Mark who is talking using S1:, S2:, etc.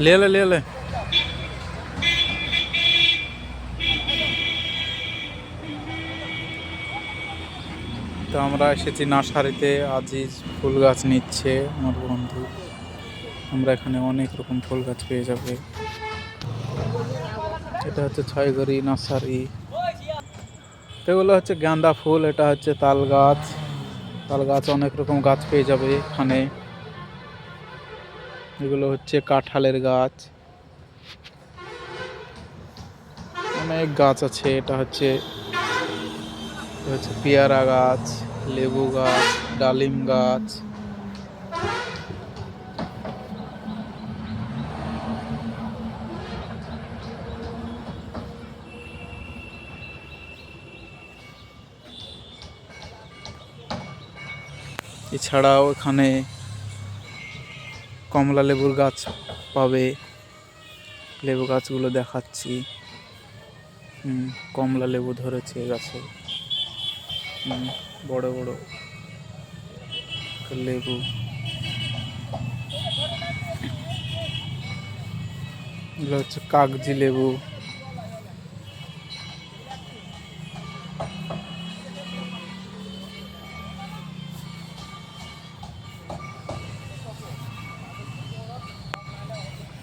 S1: ले ले ले ले। তো আমরা এসেছি নার্সারিতে। আজিজ ফুল গাছ নিচ্ছে আমার বন্ধু। আমরা এখানে অনেক রকম ফুল গাছ পেয়ে যাবে। এটা হচ্ছে ছয়গড়ি নার্সারি। এগুলো হচ্ছে গাঁদা ফুল, এটা হচ্ছে তাল গাছ। তাল গাছ অনেক রকম গাছ পেয়ে যাবে এখানে। এগুলো হচ্ছে কাঁঠালের গাছ, অনেক গাছ আছে। এটা হচ্ছে পেয়ারা গাছ, লেবু গাছ, ডালিম গাছ। এছাড়াও এখানে কমলা লেবুর গাছ পাবে। লেবু গাছগুলো দেখাচ্ছি। কমলা লেবু ধরেছে গাছে। বড় বড় লেবু। এগুলো হচ্ছে কাগজি লেবু।